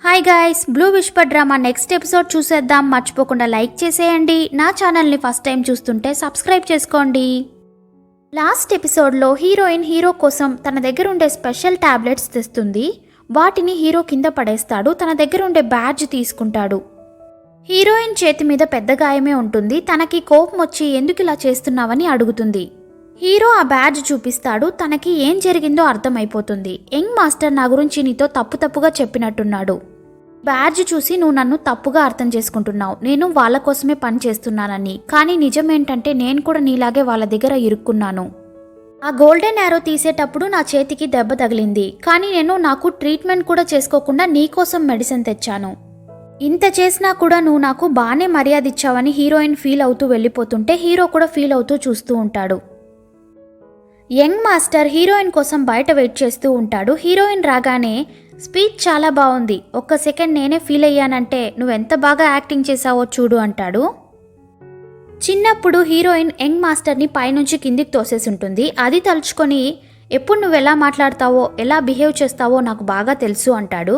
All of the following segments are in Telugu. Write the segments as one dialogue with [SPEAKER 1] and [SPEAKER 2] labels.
[SPEAKER 1] Hi guys, blue Whisper drama next episode చూసేద్దాం. మర్చిపోకుండా లైక్ చేసేయండి. నా ఛానల్ని ఫస్ట్ టైం చూస్తుంటే సబ్స్క్రైబ్ చేసుకోండి. లాస్ట్ ఎపిసోడ్లో హీరోయిన్ హీరో కోసం తన దగ్గర ఉండే స్పెషల్ టాబ్లెట్స్ తెస్తుంది. వాటిని హీరో కింద పడేస్తాడు. తన దగ్గర ఉండే బ్యాడ్జ్ తీసుకుంటాడు. హీరోయిన్ చేతి మీద పెద్ద గాయమే ఉంటుంది. తనకి కోపం వచ్చి ఎందుకు ఇలా చేస్తున్నావని అడుగుతుంది. హీరో ఆ బ్యాడ్జ్ చూపిస్తాడు. తనకి ఏం జరిగిందో అర్థమైపోతుంది. యంగ్ మాస్టర్ నా గురించి నీతో తప్పుగా చెప్పినట్టున్నాడు. బ్యాడ్జ్ చూసి నువ్వు నన్ను తప్పుగా అర్థం చేసుకుంటున్నావు. నేను వాళ్ళ కోసమే పని చేస్తున్నానని. కానీ నిజమేంటంటే నేను కూడా నీలాగే వాళ్ళ దగ్గర ఇరుక్కున్నాను. ఆ గోల్డెన్ యారో తీసేటప్పుడు నా చేతికి దెబ్బ తగిలింది. కానీ నేను నాకు ట్రీట్మెంట్ కూడా చేసుకోకుండా నీకోసం మెడిసిన్ తెచ్చాను. ఇంత చేసినా కూడా నువ్వు నాకు బాగానే మర్యాద ఇచ్చావని హీరోయిన్ ఫీల్ అవుతూ వెళ్ళిపోతుంటే హీరో కూడా ఫీల్ అవుతూ చూస్తూ ఉంటాడు. యంగ్ మాస్టర్ హీరోయిన్ కోసం బయట వెయిట్ చేస్తూ ఉంటాడు. హీరోయిన్ రాగానే స్పీచ్ చాలా బాగుంది, ఒక్క సెకండ్ నేనే ఫీల్ అయ్యానంటే నువ్వెంత బాగా యాక్టింగ్ చేసావో చూడు అంటాడు. చిన్నప్పుడు హీరోయిన్ యంగ్ మాస్టర్ని పైనుంచి కిందికి తోసేసి ఉంటుంది. అది తలుచుకొని ఎప్పుడు నువ్వు ఎలా మాట్లాడతావో ఎలా బిహేవ్ చేస్తావో నాకు బాగా తెలుసు అంటాడు.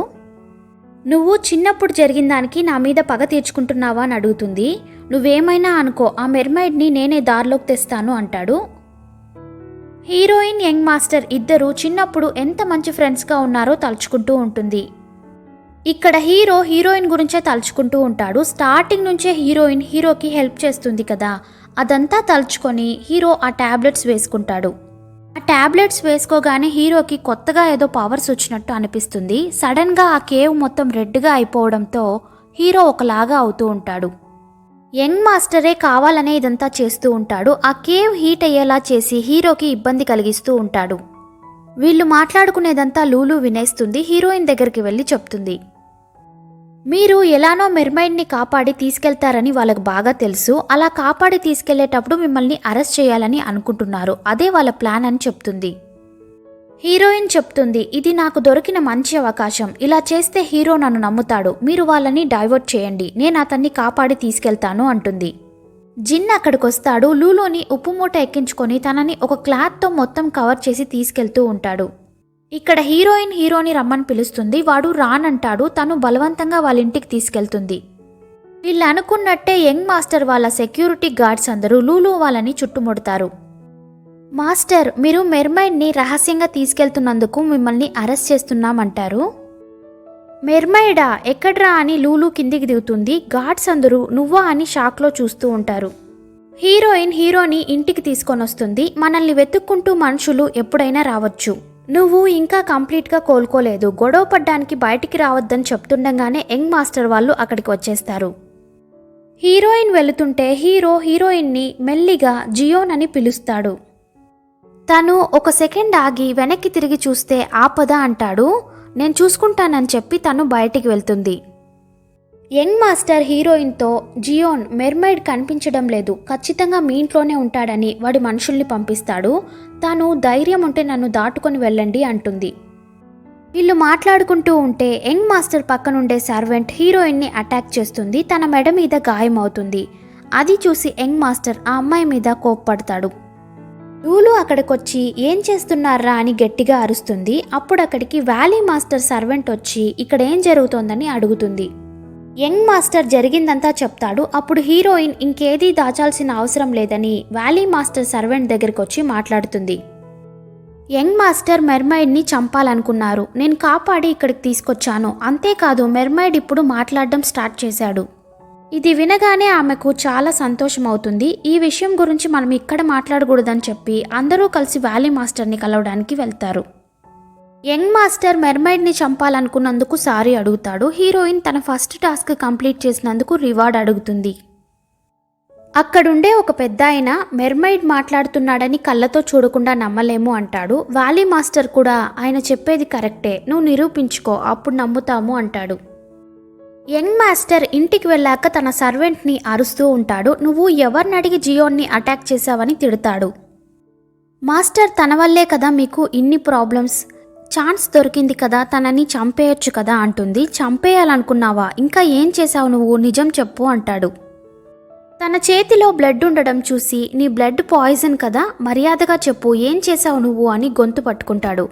[SPEAKER 1] నువ్వు చిన్నప్పుడు జరిగిన దానికి నా మీద పగ తీర్చుకుంటున్నావా అని అడుగుతుంది. నువ్వేమైనా అనుకో, ఆ మెర్మైడ్ని నేనే దారిలోకి తెస్తాను అంటాడు. హీరోయిన్ యంగ్ మాస్టర్ ఇద్దరు చిన్నప్పుడు ఎంత మంచి ఫ్రెండ్స్గా ఉన్నారో తలుచుకుంటూ ఉంటుంది. ఇక్కడ హీరో హీరోయిన్ గురించే తలుచుకుంటూ ఉంటాడు. స్టార్టింగ్ నుంచే హీరోయిన్ హీరోకి హెల్ప్ చేస్తుంది కదా, అదంతా తలుచుకొని హీరో ఆ టాబ్లెట్స్ వేసుకుంటాడు. ఆ టాబ్లెట్స్ వేసుకోగానే హీరోకి కొత్తగా ఏదో పవర్స్ వచ్చినట్టు అనిపిస్తుంది. సడన్గా ఆ కేవ్ మొత్తం రెడ్గా అయిపోవడంతో హీరో ఒకలాగా అవుతూ ఉంటాడు. యంగ్ మాస్టరే కావాలనే ఇదంతా చేస్తూ ఉంటాడు. ఆ కేవ్ హీట్ అయ్యేలా చేసి హీరోకి ఇబ్బంది కలిగిస్తూ ఉంటాడు. వీళ్ళు మాట్లాడుకునేదంతా లూలు వినేస్తుంది. హీరోయిన్ దగ్గరికి వెళ్ళి చెప్తుంది, మీరు ఎలానో మెర్మైడ్ని కాపాడి తీసుకెళ్తారని వాళ్ళకు బాగా తెలుసు. అలా కాపాడి తీసుకెళ్లేటప్పుడు మిమ్మల్ని అరెస్ట్ చేయాలని అనుకుంటున్నారు. అదే వాళ్ళ ప్లాన్ అని చెప్తుంది. హీరోయిన్ చెప్తుంది, ఇది నాకు దొరికిన మంచి అవకాశం. ఇలా చేస్తే హీరో నన్ను నమ్ముతాడు. మీరు వాళ్ళని డైవర్ట్ చేయండి, నేను అతన్ని కాపాడి తీసుకెళ్తాను అంటుంది. జిన్ అక్కడికొస్తాడు. లూలోని ఉప్పు మూట ఎక్కించుకొని తనని ఒక క్లాత్తో మొత్తం కవర్ చేసి తీసుకెళ్తూ ఉంటాడు. ఇక్కడ హీరోయిన్ హీరోని రమ్మని పిలుస్తుంది. వాడు రానంటాడు. తను బలవంతంగా వాళ్ళ ఇంటికి తీసుకెళ్తుంది. వీళ్ళు అనుకున్నట్టే యంగ్ మాస్టర్ వాళ్ళ సెక్యూరిటీ గార్డ్స్ అందరూ లూలు వాళ్ళని చుట్టుముడతారు. మాస్టర్, మీరు మెర్మైడ్ని రహస్యంగా తీసుకెళ్తున్నందుకు మిమ్మల్ని అరెస్ట్ చేస్తున్నామంటారు. మెర్మైడా, ఎక్కడ్రా అని లూలు కిందికి దిగుతుంది. గార్డ్స్ అందరూ నువ్వా అని షాక్లో చూస్తూ ఉంటారు. హీరోయిన్ హీరోని ఇంటికి తీసుకొని వస్తుంది. మనల్ని వెతుక్కుంటూ మనుషులు ఎప్పుడైనా రావచ్చు. నువ్వు ఇంకా కంప్లీట్గా కోలుకోలేదు. గొడవ పడ్డానికి బయటికి రావద్దని చెప్తుండగానే యంగ్ మాస్టర్ వాళ్ళు అక్కడికి వచ్చేస్తారు. హీరోయిన్ వెళుతుంటే హీరో హీరోయిన్ని మెల్లిగా జియోన్ అని పిలుస్తాడు. తను ఒక సెకండ్ ఆగి వెనక్కి తిరిగి చూస్తే ఆపద అంటాడు. నేను చూసుకుంటానని చెప్పి తను బయటికి వెళ్తుంది. యంగ్ మాస్టర్ హీరోయిన్తో, జియోన్, మెర్మైడ్ కనిపించడం లేదు, ఖచ్చితంగా మీ ఇంట్లోనే ఉంటాడని వాడి మనుషుల్ని పంపిస్తాడు. తాను ధైర్యం ఉంటే నన్ను దాటుకొని వెళ్ళండి అంటుంది. వీళ్ళు మాట్లాడుకుంటూ ఉంటే యంగ్ మాస్టర్ పక్కనుండే సర్వెంట్ హీరోయిన్ని అటాక్ చేస్తుంది. తన మెడ మీద గాయం అవుతుంది. అది చూసి యంగ్ మాస్టర్ ఆ అమ్మాయి మీద కోప్పడతాడు. లూలు అక్కడికొచ్చి ఏం చేస్తున్నారా అని గట్టిగా అరుస్తుంది. అప్పుడు అక్కడికి వ్యాలీ మాస్టర్ సర్వెంట్ వచ్చి ఇక్కడ ఏం జరుగుతోందని అడుగుతుంది. యంగ్ మాస్టర్ జరిగిందంతా చెప్తాడు. అప్పుడు హీరోయిన్ ఇంకేదీ దాచాల్సిన అవసరం లేదని వ్యాలీ మాస్టర్ సర్వెంట్ దగ్గరికి వచ్చి మాట్లాడుతుంది. యంగ్ మాస్టర్ మెర్మైడ్ని చంపాలనుకున్నారు. నేను కాపాడి ఇక్కడికి తీసుకొచ్చాను. అంతేకాదు, మెర్మైడ్ ఇప్పుడు మాట్లాడడం స్టార్ట్ చేశాడు. ఇది వినగానే ఆమెకు చాలా సంతోషం అవుతుంది. ఈ విషయం గురించి మనం ఇక్కడ మాట్లాడకూడదని చెప్పి అందరూ కలిసి వ్యాలీ మాస్టర్ని కలవడానికి వెళ్తారు. యంగ్ మాస్టర్ మెర్మైడ్ని చంపాలనుకున్నందుకు సారీ అడుగుతాడు. హీరోయిన్ తన ఫస్ట్ టాస్క్ కంప్లీట్ చేసినందుకు రివార్డ్ అడుగుతుంది. అక్కడుండే ఒక పెద్దాయన మెర్మైడ్ మాట్లాడుతున్నాడని కళ్ళతో చూడకుండా నమ్మలేము అంటాడు. వ్యాలీ మాస్టర్ కూడా ఆయన చెప్పేది కరెక్టే, నువ్వు నిరూపించుకో, అప్పుడు నమ్ముతాము అంటాడు. యంగ్ మాస్టర్ ఇంటికి వెళ్ళాక తన సర్వెంట్ని అరుస్తూ ఉంటాడు. నువ్వు ఎవరిని అడిగి జియోన్ని అటాక్ చేశావని తిడతాడు. మాస్టర్, తన వల్లే కదా మీకు ఇన్ని ప్రాబ్లమ్స్, ఛాన్స్ దొరికింది కదా, తనని చంపేయొచ్చు కదా అంటుంది. చంపేయాలనుకున్నావా? ఇంకా ఏం చేశావు నువ్వు, నిజం చెప్పు అంటాడు. తన చేతిలో బ్లడ్ ఉండడం చూసి నీ బ్లడ్ పాయిజన్ కదా, మర్యాదగా చెప్పు, ఏం చేశావు నువ్వు అని గొంతు పట్టుకుంటాడు.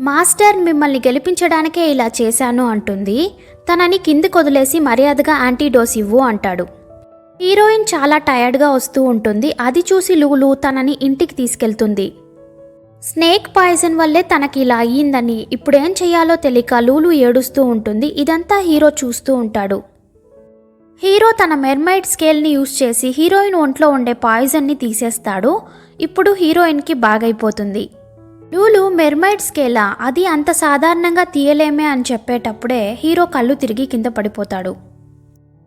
[SPEAKER 1] మాస్టర్ మిమ్మల్ని గెలిపించడానికే ఇలా చేశాను అంటుంది. తనని కిందికి వదిలేసి మర్యాదగా యాంటీడోస్ ఇవ్వు అంటాడు. హీరోయిన్ చాలా టయర్డ్గా వస్తూ ఉంటుంది. అది చూసి లూలు తనని ఇంటికి తీసుకెళ్తుంది. స్నేక్ పాయిజన్ వల్లే తనకి ఇలా అయ్యిందని ఇప్పుడేం చెయ్యాలో తెలియక లూలు ఏడుస్తూ ఉంటుంది. ఇదంతా హీరో చూస్తూ ఉంటాడు. హీరో తన మెర్మైడ్ స్కేల్ని యూజ్ చేసి హీరోయిన్ ఒంట్లో ఉండే పాయిజన్ని తీసేస్తాడు. ఇప్పుడు హీరోయిన్కి బాగైపోతుంది. లూలు మెర్మైడ్ స్కేలా, అది అంత సాధారణంగా తీయలేమే అని చెప్పేటప్పుడే హీరో కళ్ళు తిరిగి కింద పడిపోతాడు.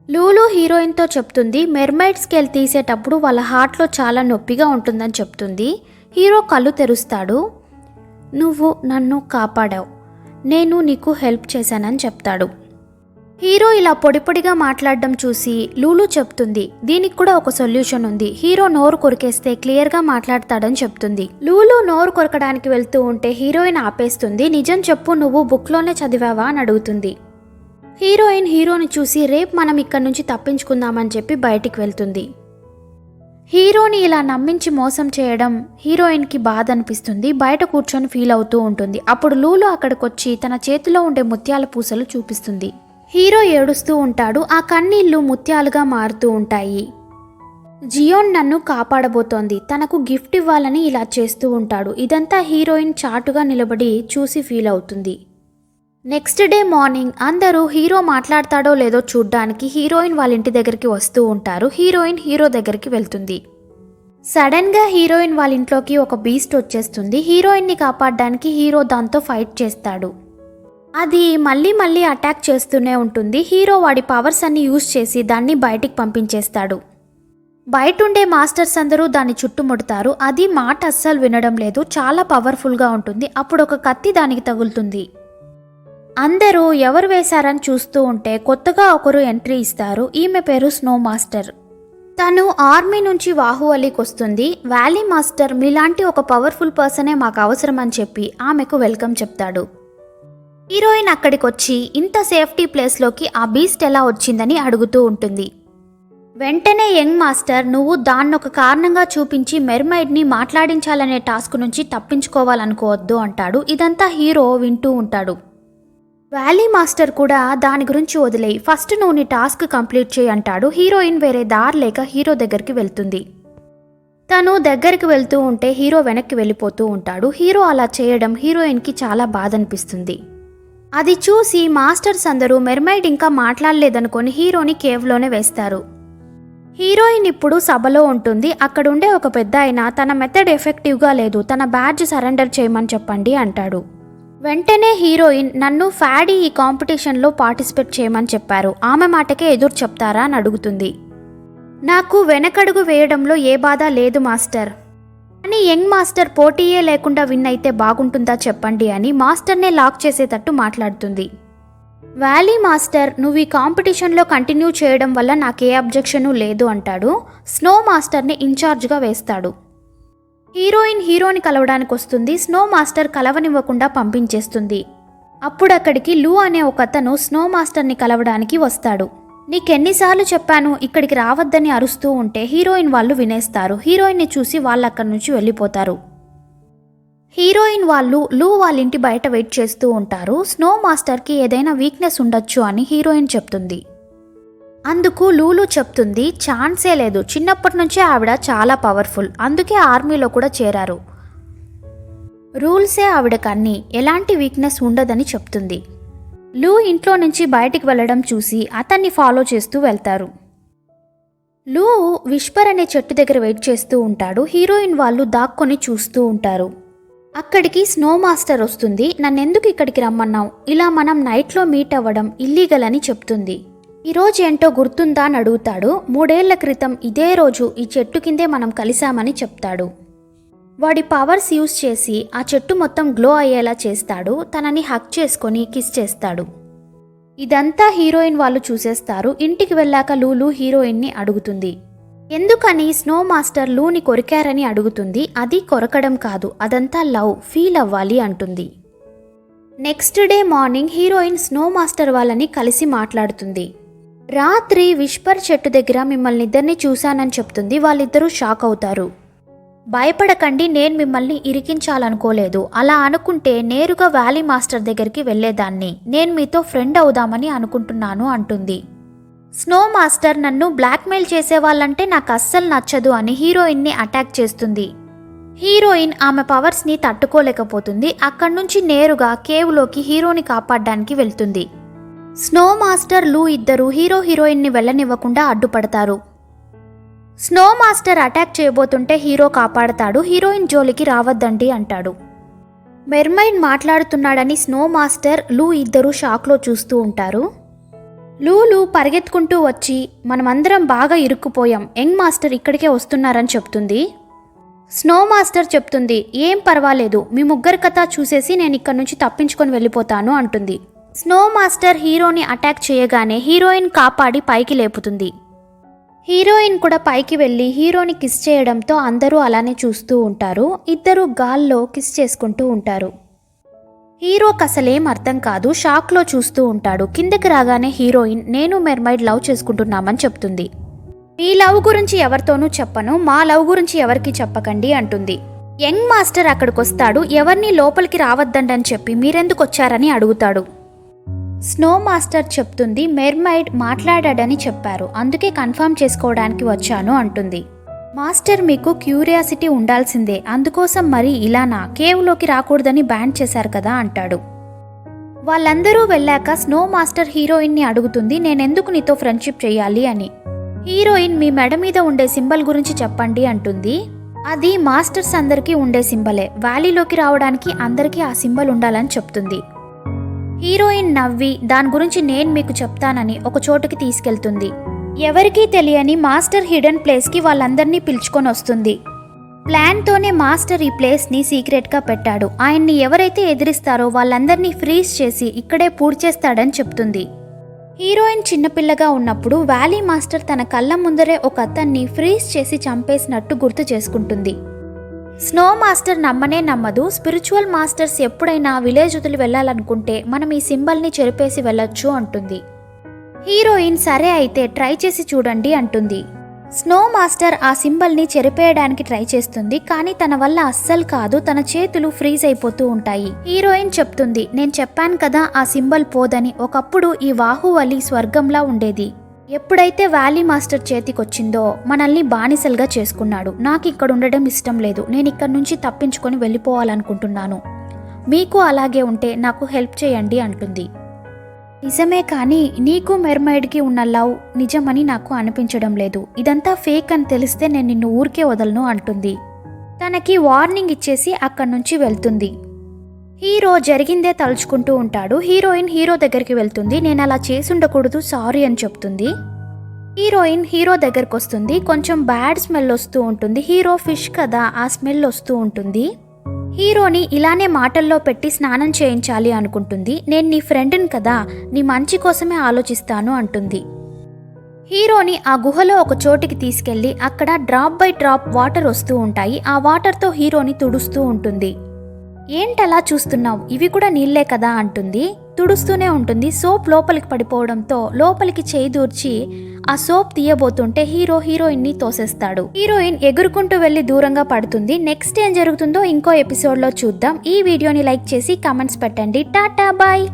[SPEAKER 1] లూలు హీరోయిన్తో చెప్తుంది మెర్మైడ్ స్కేల్ తీసేటప్పుడు వాళ్ళ హార్ట్లో చాలా నొప్పిగా ఉంటుందని చెప్తుంది. హీరో కళ్ళు తెరుస్తాడు. నువ్వు నన్ను కాపాడావు, నేను నీకు హెల్ప్ చేశానని చెప్తాడు. హీరో ఇలా పొడిపొడిగా మాట్లాడడం చూసి లూలు చెప్తుంది దీనికి కూడా ఒక సొల్యూషన్ ఉంది. హీరో నోరు కొరికేస్తే క్లియర్గా మాట్లాడతాడని చెప్తుంది. లూలు నోరు కొరకడానికి వెళ్తూ ఉంటే హీరోయిన్ ఆపేస్తుంది. నిజం చెప్పు, నువ్వు బుక్లోనే చదివావా అని అడుగుతుంది. హీరోయిన్ హీరోని చూసి రేపు మనం ఇక్కడి నుంచి తప్పించుకుందామని చెప్పి బయటికి వెళ్తుంది. హీరోని ఇలా నమ్మించి మోసం చేయడం హీరోయిన్కి బాధ అనిపిస్తుంది. బయట కూర్చొని ఫీల్ అవుతూ ఉంటుంది. అప్పుడు లూలు అక్కడికొచ్చి తన చేతిలో ఉండే ముత్యాల పూసలు చూపిస్తుంది. హీరో ఏడుస్తూ ఉంటాడు. ఆ కన్నీళ్లు ముత్యాలుగా మారుతూ ఉంటాయి. జియోన్ నన్ను కాపాడబోతోంది, తనకు గిఫ్ట్ ఇవ్వాలని ఇలా చేస్తూ ఉంటాడు. ఇదంతా హీరోయిన్ చాటుగా నిలబడి చూసి ఫీల్ అవుతుంది. నెక్స్ట్ డే మార్నింగ్ అందరూ హీరో మాట్లాడతాడో లేదో చూడ్డానికి హీరోయిన్ వాళ్ళ ఇంటి దగ్గరికి వస్తూ ఉంటారు. హీరోయిన్ హీరో దగ్గరికి వెళ్తుంది. సడన్గా హీరోయిన్ వాళ్ళ ఇంట్లోకి ఒక బీస్ట్ వచ్చేస్తుంది. హీరోయిన్ని కాపాడడానికి హీరో దాంతో ఫైట్ చేస్తాడు. అది మళ్ళీ అటాక్ చేస్తూనే ఉంటుంది. హీరో వాడి పవర్స్ అన్ని యూజ్ చేసి దాన్ని బయటికి పంపించేస్తాడు. బయటుండే మాస్టర్స్ అందరూ దాన్ని చుట్టుముడతారు. అది మాట అస్సలు వినడం లేదు, చాలా పవర్ఫుల్గా ఉంటుంది. అప్పుడు ఒక కత్తి దానికి తగులుతుంది. అందరూ ఎవరు వేశారని చూస్తూ ఉంటే కొత్తగా ఒకరు ఎంట్రీ ఇస్తారు. ఈమె పేరు స్నో మాస్టర్. తను ఆర్మీ నుంచి వాహువలికి వస్తుంది. వ్యాలీ మాస్టర్ మీలాంటి ఒక పవర్ఫుల్ పర్సనే మాకు అవసరం అని చెప్పి ఆమెకు వెల్కమ్ చెప్తాడు. హీరోయిన్ అక్కడికి వచ్చి ఇంత సేఫ్టీ ప్లేస్లోకి ఆ బీస్ట్ ఎలా వచ్చిందని అడుగుతూ ఉంటుంది. వెంటనే యంగ్ మాస్టర్ నువ్వు దాన్నొక కారణంగా చూపించి మెర్మైడ్ని మాట్లాడించాలనే టాస్క్ నుంచి తప్పించుకోవాలనుకోవద్దు అంటాడు. ఇదంతా హీరో వింటూ ఉంటాడు. వ్యాలీ మాస్టర్ కూడా దాని గురించి వదిలేయి, ఫస్ట్ నువ్వు నీ టాస్క్ కంప్లీట్ చేయి అంటాడు. హీరోయిన్ వేరే దారి లేక హీరో దగ్గరికి వెళ్తుంది. తను దగ్గరికి వెళ్తూ ఉంటే హీరో వెనక్కి వెళ్ళిపోతూ ఉంటాడు. హీరో అలా చేయడం హీరోయిన్కి చాలా బాధ అనిపిస్తుంది. అది చూసి మాస్టర్స్ అందరూ మెర్మైడ్ ఇంకా మాట్లాడలేదనుకొని హీరోని కేవ్లోనే వేస్తారు. హీరోయిన్ ఇప్పుడు సభలో ఉంటుంది. అక్కడుండే ఒక పెద్ద ఆయన తన మెథడ్ ఎఫెక్టివ్గా లేదు, తన బ్యాడ్జ్ సరెండర్ చేయమని చెప్పండి అంటాడు. వెంటనే హీరోయిన్ నన్ను ఫ్యాడీ ఈ కాంపిటీషన్లో పార్టిసిపేట్ చేయమని చెప్పారు, ఆమె మాటకే ఎదురు చెప్తారా అని అడుగుతుంది. నాకు వెనకడుగు వేయడంలో ఏ బాధ లేదు మాస్టర్, కానీ యంగ్ మాస్టర్ పోటీయే లేకుండా విన్ అయితే బాగుంటుందా చెప్పండి అని మాస్టర్నే లాక్ చేసేటట్టు మాట్లాడుతుంది. వ్యాలీ మాస్టర్ నువ్వు ఈ కాంపిటీషన్లో కంటిన్యూ చేయడం వల్ల నాకే అబ్జెక్షను లేదు అంటాడు. స్నో మాస్టర్ని ఇన్ఛార్జ్గా వేస్తాడు. హీరోని కలవడానికి వస్తుంది. స్నో మాస్టర్ కలవనివ్వకుండా పంపించేస్తుంది. అప్పుడు అక్కడికి లూ అనే ఒక అతను స్నో మాస్టర్ని కలవడానికి వస్తాడు. నీకెన్నిసార్లు చెప్పాను ఇక్కడికి రావద్దని అరుస్తూ ఉంటే హీరోయిన్ వాళ్ళు వినేస్తారు. హీరోయిన్ని చూసి వాళ్ళు అక్కడి నుంచి వెళ్ళిపోతారు. హీరోయిన్ వాళ్ళు లూ వాళ్ళ ఇంటి బయట వెయిట్ చేస్తూ ఉంటారు. స్నో మాస్టర్కి ఏదైనా వీక్నెస్ ఉండొచ్చు అని హీరోయిన్ చెప్తుంది. అందుకు లూలు చెప్తుంది ఛాన్సే లేదు, చిన్నప్పటి నుంచే ఆవిడ చాలా పవర్ఫుల్, అందుకే ఆర్మీలో కూడా చేరారు, రూల్సే ఆవిడకన్నీ, ఎలాంటి వీక్నెస్ ఉండదని చెప్తుంది. లూ ఇంట్లో నుంచి బయటికి వెళ్ళడం చూసి అతన్ని ఫాలో చేస్తూ వెళ్తారు. లూ విస్పర్ అనే చెట్టు దగ్గర వెయిట్ చేస్తూ ఉంటాడు. హీరోయిన్ వాళ్ళు దాక్కొని చూస్తూ ఉంటారు. అక్కడికి స్నో మాస్టర్ వస్తుంది. నన్నెందుకు ఇక్కడికి రమ్మన్నావు, ఇలా మనం నైట్లో మీట్ అవ్వడం ఇల్లీగల్ అని చెప్తుంది. ఈరోజు ఏంటో గుర్తుందా అని అడుగుతాడు. 3 ఏళ్ల క్రితం ఇదే రోజు ఈ చెట్టు కిందే మనం కలిశామని చెప్తాడు. వాడి పవర్స్ యూజ్ చేసి ఆ చెట్టు మొత్తం గ్లో అయ్యేలా చేస్తాడు. తనని హక్ చేసుకొని కిస్ చేస్తాడు. ఇదంతా హీరోయిన్ వాళ్ళు చూసేస్తారు. ఇంటికి వెళ్ళాక లూలు హీరోయిన్ని అడుగుతుంది. ఎందుకని స్నో మాస్టర్ లూని కొరికారని అడుగుతుంది. అది కొరకడం కాదు, అదంతా లవ్, ఫీల్ అవ్వాలి అంటుంది. Next day morning heroine snow master వాళ్ళని కలిసి మాట్లాడుతుంది. రాత్రి విస్పర్ చెట్టు దగ్గర మిమ్మల్ని ఇద్దరిని చూశానని చెప్తుంది. వాళ్ళిద్దరూ షాక్ అవుతారు. భయపడకండి, నేను మిమ్మల్ని ఇరికించాలనుకోలేదు. అలా అనుకుంటే నేరుగా వ్యాలీ మాస్టర్ దగ్గరికి వెళ్ళేదాన్ని. నేను మీతో ఫ్రెండ్ అవుదామని అనుకుంటున్నాను అంటుంది. స్నో మాస్టర్ నన్ను బ్లాక్మెయిల్ చేసేవాళ్ళంటే నాకు అస్సలు నచ్చదు అని హీరోయిన్ని అటాక్ చేస్తుంది. హీరోయిన్ ఆమె పవర్స్ని తట్టుకోలేకపోతుంది. అక్కడి నుంచి నేరుగా కేవ్లోకి హీరోని కాపాడడానికి వెళ్తుంది. స్నో మాస్టర్ లూ ఇద్దరు హీరోయిన్ని వెళ్ళనివ్వకుండా అడ్డుపడతారు. స్నో మాస్టర్ అటాక్ చేయబోతుంటే హీరో కాపాడతాడు. హీరోయిన్ జోలికి రావద్దండి అంటాడు. మెర్మైడ్ మాట్లాడుతున్నాడని స్నో మాస్టర్ లూ ఇద్దరు షాక్లో చూస్తూ ఉంటారు. లూలు పరిగెత్తుకుంటూ వచ్చి మనమందరం బాగా ఇరుక్కుపోయాం, యంగ్ మాస్టర్ ఇక్కడికే వస్తున్నారని చెప్తుంది. స్నో మాస్టర్ చెప్తుంది, ఏం పర్వాలేదు, మీ ముగ్గురి కథ చూసేసి నేను ఇక్కడి నుంచి తప్పించుకొని వెళ్ళిపోతాను అంటుంది. స్నో మాస్టర్ హీరోని అటాక్ చేయగానే హీరోయిన్ కాపాడి పైకి లేపుతుంది. హీరోయిన్ కూడా పైకి వెళ్ళి హీరోని కిస్ చేయడంతో అందరూ అలానే చూస్తూ ఉంటారు. ఇద్దరు గాల్లో కిస్ చేసుకుంటూ ఉంటారు. హీరోకి అసలేం అర్థం కాదు, షాక్లో చూస్తూ ఉంటాడు. కిందకి రాగానే హీరోయిన్, నేను మెర్మైడ్ లవ్ చేసుకుంటున్నామని చెప్తుంది. మీ లవ్ గురించి ఎవరితోనూ చెప్పను, మా లవ్ గురించి ఎవరికి చెప్పకండి అంటుంది. యంగ్ మాస్టర్ అక్కడికి వస్తాడు. ఎవరిని లోపలికి రావద్దండని చెప్పి మీరెందుకు వచ్చారని అడుగుతాడు. స్నో మాస్టర్ చెప్తుంది, మెర్మైడ్ మాట్లాడాడని చెప్పారు, అందుకే కన్ఫర్మ్ చేసుకోవడానికి వచ్చాను అంటుంది. మాస్టర్ మీకు క్యూరియాసిటీ ఉండాల్సిందే, అందుకోసం మరి ఇలానా, కేవ్లోకి రాకూడదని బ్యాన్ చేశారు కదా అంటాడు. వాళ్ళందరూ వెళ్ళాక స్నో మాస్టర్ హీరోయిన్ని అడుగుతుంది, నేనెందుకు నీతో ఫ్రెండ్షిప్ చేయాలి అని. హీరోయిన్, మీ మెడ మీద ఉండే సింబల్ గురించి చెప్పండి అంటుంది. అది మాస్టర్స్ అందరికీ ఉండే సింబలే, వ్యాలీలోకి రావడానికి అందరికీ ఆ సింబల్ ఉండాలని చెప్తుంది. హీరోయిన్ నవ్వి, దాని గురించి నేను మీకు చెప్తానని ఒక చోటుకి తీసుకెళ్తుంది. ఎవరికీ తెలియని మాస్టర్ హిడెన్ ప్లేస్కి వాళ్ళందరినీ పిలుచుకొని వస్తుంది. ప్లాన్తోనే మాస్టర్ ఈ ప్లేస్ని సీక్రెట్గా పెట్టాడు. ఆయన్ని ఎవరైతే ఎదిరిస్తారో వాళ్ళందరినీ ఫ్రీజ్ చేసి ఇక్కడే పూడ్చేస్తాడని చెప్తుంది. హీరోయిన్ చిన్నపిల్లగా ఉన్నప్పుడు వ్యాలీ మాస్టర్ తన కళ్ళ ముందరే ఒక అతన్ని ఫ్రీజ్ చేసి చంపేసినట్టు గుర్తు చేసుకుంటుంది. స్నో మాస్టర్ నమ్మనే నమ్మదు. స్పిరిచువల్ మాస్టర్స్ ఎప్పుడైనా విలేజ్ వదిలి వెళ్ళాలనుకుంటే మనం ఈ సింబల్ని చెరిపేసి వెళ్ళొచ్చు అంటుంది. హీరోయిన్, సరే అయితే ట్రై చేసి చూడండి అంటుంది. స్నో మాస్టర్ ఆ సింబల్ని చెరిపేయడానికి ట్రై చేస్తుంది, కానీ తన వల్ల అస్సలు కాదు, తన చేతులు ఫ్రీజ్ అయిపోతూ ఉంటాయి. హీరోయిన్ చెప్తుంది, నేను చెప్పాను కదా ఆ సింబల్ పోదని, ఒకప్పుడు ఈ బాహుబలి స్వర్గంలా ఉండేది. ఎప్పుడైతే వ్యాలీ మాస్టర్ చేతికొచ్చిందో మనల్ని బానిసలుగా చేసుకున్నాడు. నాకు ఇక్కడ ఉండడం ఇష్టం లేదు, నేను ఇక్కడి నుంచి తప్పించుకొని వెళ్ళిపోవాలనుకుంటున్నాను. మీకు అలాగే ఉంటే నాకు హెల్ప్ చేయండి అంటుంది. నిజమే, కానీ నీకు మెర్మైడ్కి ఉన్న లవ్ నిజమని నాకు అనిపించడం లేదు. ఇదంతా ఫేక్ అని తెలిస్తే నేను నిన్ను ఊరికే వదలను అంటుంది. తనకి వార్నింగ్ ఇచ్చేసి అక్కడి నుంచి వెళ్తుంది. హీరో జరిగిందే తలుచుకుంటూ ఉంటాడు. హీరోయిన్ హీరో దగ్గరికి వెళ్తుంది. నేను అలా చేసుండకూడదు, సారీ అని చెప్తుంది. హీరోయిన్ హీరో దగ్గరకు వస్తుంది. కొంచెం బ్యాడ్ స్మెల్ వస్తూ ఉంటుంది. హీరో ఫిష్ కదా, ఆ స్మెల్ వస్తూ ఉంటుంది. హీరోని ఇలానే మాటల్లో పెట్టి స్నానం చేయించాలి అనుకుంటుంది. నేను నీ ఫ్రెండ్ని కదా, నీ మంచి కోసమే ఆలోచిస్తాను అంటుంది. హీరోని ఆ గుహలో ఒక చోటికి తీసుకెళ్లి అక్కడ డ్రాప్ బై డ్రాప్ వాటర్ వస్తూ ఉంటాయి. ఆ వాటర్తో హీరోని తుడుస్తూ ఉంటుంది. ఏంటలా చూస్తున్నావు, ఇవి కూడా నీళ్లే కదా అంటుంది. తుడుస్తూనే ఉంటుంది. సోప్ లోపలికి పడిపోవడంతో లోపలికి చేయి దూర్చి ఆ సోప్ తీయబోతుంటే హీరోయిన్ని తోసేస్తాడు. హీరోయిన్ ఎగురుకుంటూ వెళ్లి దూరంగా పడుతుంది. నెక్స్ట్ ఏం జరుగుతుందో ఇంకో ఎపిసోడ్లో చూద్దాం. ఈ వీడియోని లైక్ చేసి కామెంట్స్ పెట్టండి. టాటా బాయ్.